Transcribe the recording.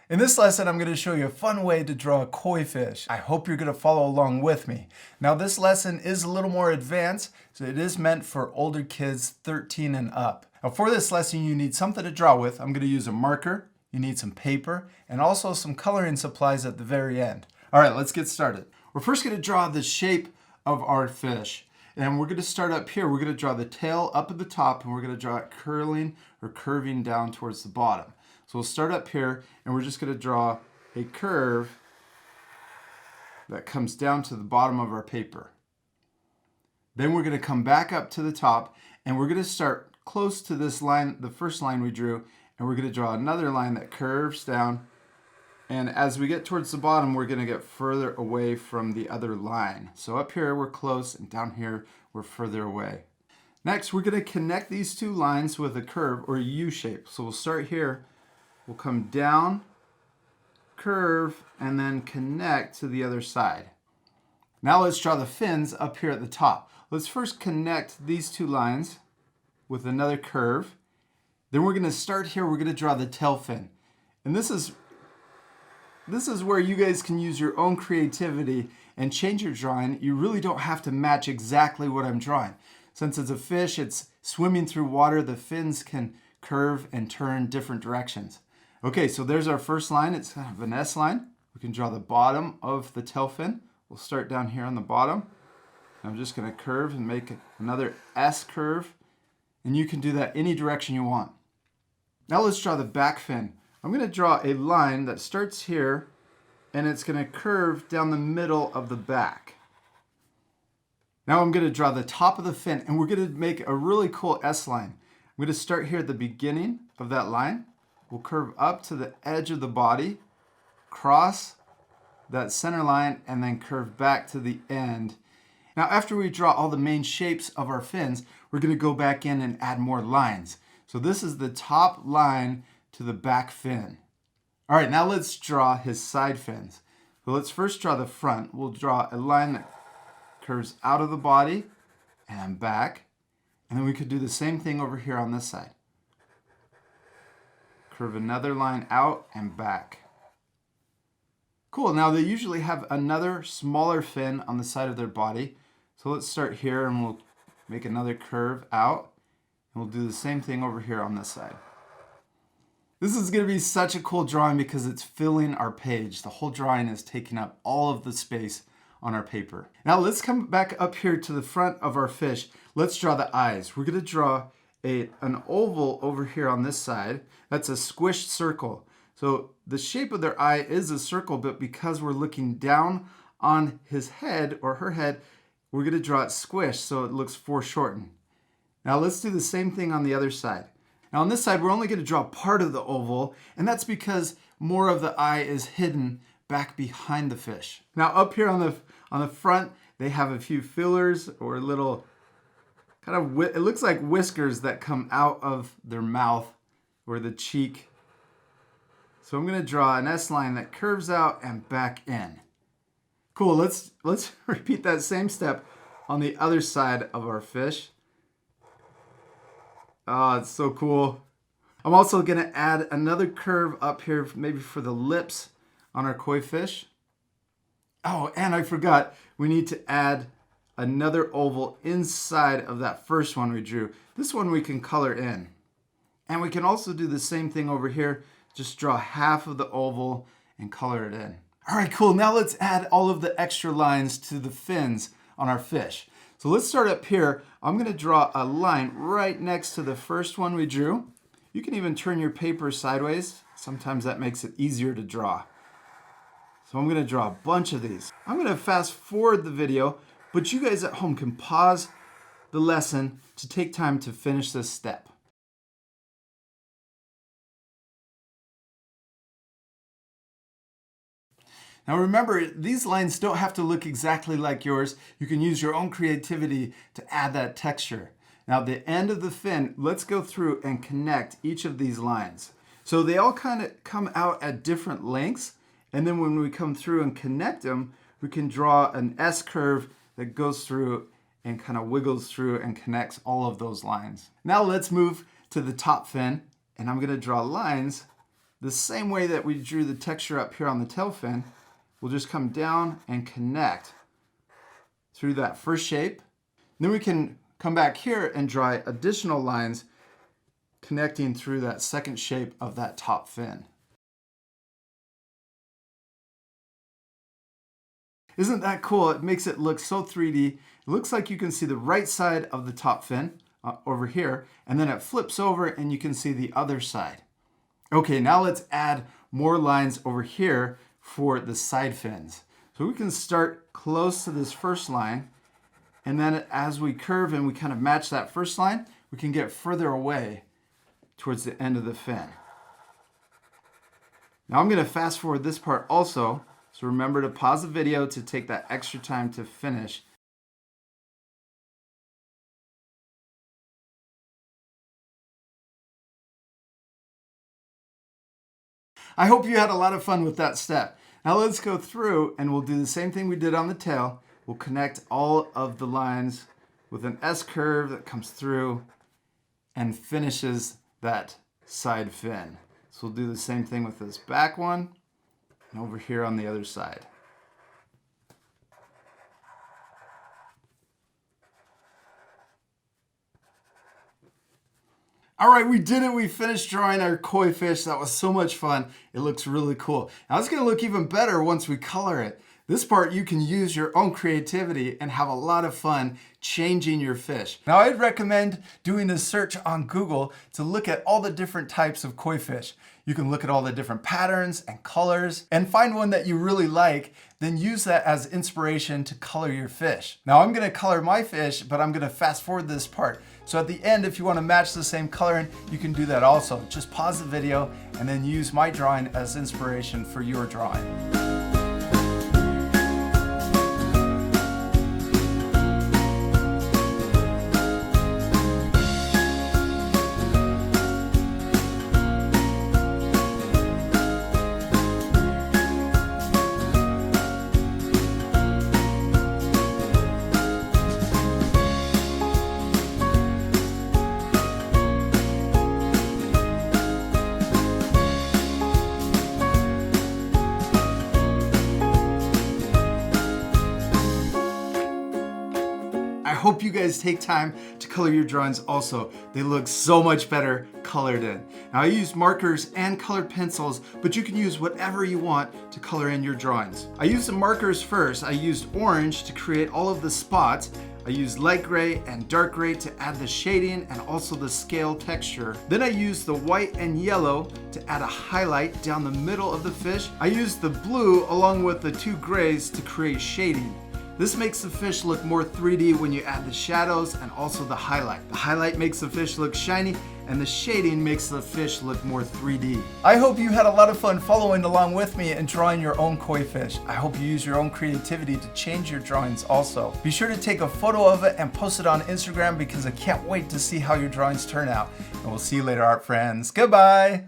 In this lesson, I'm going to show you a fun way to draw a koi fish. I hope you're going to follow along with me. Now, this lesson is a little more advanced, so it is meant for older kids 13 and up. Now, for this lesson, you need something to draw with. I'm going to use a marker, you need some paper, and also some coloring supplies at the very end. All right, let's get started. We're first going to draw the shape of our fish. And we're going to start up here. We're going to draw the tail up at the top, and we're going to draw it curling or curving down towards the bottom. So we'll start up here, and we're just going to draw a curve that comes down to the bottom of our paper. Then we're going to come back up to the top, and we're going to start close to this line, the first line we drew, and we're going to draw another line that curves down. And as we get towards the bottom, we're going to get further away from the other line. So up here, we're close, and down here, we're further away. Next, we're going to connect these two lines with a curve or a U shape. So we'll start here. We'll come down, curve, and then connect to the other side. Now let's draw the fins up here at the top. Let's first connect these two lines with another curve. Then we're going to start here. We're going to draw the tail fin. And this is where you guys can use your own creativity and change your drawing. You really don't have to match exactly what I'm drawing. Since it's a fish, it's swimming through water, the fins can curve and turn different directions. Okay, so there's our first line. It's kind of an S line. We can draw the bottom of the tail fin. We'll start down here on the bottom. I'm just going to curve and make another S curve. And you can do that any direction you want. Now let's draw the back fin. I'm going to draw a line that starts here, and it's going to curve down the middle of the back. Now I'm going to draw the top of the fin, and we're going to make a really cool S line. I'm going to start here at the beginning of that line. We'll curve up to the edge of the body, cross that center line, and then curve back to the end. Now after we draw all the main shapes of our fins, we're going to go back in and add more lines. So this is the top line to the back fin. All right, now let's draw his side fins. So let's first draw the front. We'll draw a line that curves out of the body and back. And then we could do the same thing over here on this side. Curve another line out and back. Cool, now they usually have another smaller fin on the side of their body. So let's start here and we'll make another curve out. And we'll do the same thing over here on this side. This is going to be such a cool drawing because it's filling our page. The whole drawing is taking up all of the space on our paper. Now let's come back up here to the front of our fish. Let's draw the eyes. We're going to draw an oval over here on this side. That's a squished circle. So the shape of their eye is a circle, but because we're looking down on his head or her head, we're going to draw it squished so it looks foreshortened. Now let's do the same thing on the other side. Now on this side, we're only going to draw part of the oval, and that's because more of the eye is hidden back behind the fish. Now up here on the front, they have a few fillers or little it looks like whiskers that come out of their mouth or the cheek. So I'm going to draw an S line that curves out and back in. Cool, let's repeat that same step on the other side of our fish. Oh, it's so cool. I'm also going to add another curve up here, maybe for the lips on our koi fish. Oh, and I forgot, we need to add another oval inside of that first one we drew. This one we can color in. And we can also do the same thing over here. Just draw half of the oval and color it in. All right, cool. Now let's add all of the extra lines to the fins on our fish. So let's start up here. I'm going to draw a line right next to the first one we drew. You can even turn your paper sideways. Sometimes that makes it easier to draw. So I'm going to draw a bunch of these. I'm going to fast forward the video, but you guys at home can pause the lesson to take time to finish this step. Now remember, these lines don't have to look exactly like yours. You can use your own creativity to add that texture. Now at the end of the fin, let's go through and connect each of these lines. So they all kind of come out at different lengths, and then when we come through and connect them, we can draw an S curve that goes through and kind of wiggles through and connects all of those lines. Now let's move to the top fin, and I'm going to draw lines the same way that we drew the texture up here on the tail fin, we'll just come down and connect through that first shape. Then we can come back here and draw additional lines connecting through that second shape of that top fin. Isn't that cool? It makes it look so 3D. It looks like you can see the right side of the top fin over here, and then it flips over and you can see the other side. Okay, now let's add more lines over here for the side fins. So we can start close to this first line, and then as we curve and we kind of match that first line, we can get further away towards the end of the fin. Now I'm going to fast forward this part also, so remember to pause the video to take that extra time to finish. I hope you had a lot of fun with that step. Now let's go through and we'll do the same thing we did on the tail. We'll connect all of the lines with an S curve that comes through and finishes that side fin. So we'll do the same thing with this back one and over here on the other side. All right, we did it. We finished drawing our koi fish. That was so much fun. It looks really cool. Now it's gonna look even better once we color it. This part you can use your own creativity and have a lot of fun changing your fish. Now I'd recommend doing a search on Google to look at all the different types of koi fish. You can look at all the different patterns and colors and find one that you really like, then use that as inspiration to color your fish. Now I'm gonna color my fish, but I'm gonna fast forward this part. So at the end, if you wanna match the same coloring, you can do that also. Just pause the video and then use my drawing as inspiration for your drawing. I hope you guys take time to color your drawings also. They look so much better colored in. Now I use markers and colored pencils, but you can use whatever you want to color in your drawings. I used the markers first. I used orange to create all of the spots. I used light gray and dark gray to add the shading and also the scale texture. Then I used the white and yellow to add a highlight down the middle of the fish. I used the blue along with the two grays to create shading. This makes the fish look more 3D when you add the shadows and also the highlight. The highlight makes the fish look shiny and the shading makes the fish look more 3D. I hope you had a lot of fun following along with me and drawing your own koi fish. I hope you use your own creativity to change your drawings also. Be sure to take a photo of it and post it on Instagram because I can't wait to see how your drawings turn out. And we'll see you later, art friends. Goodbye.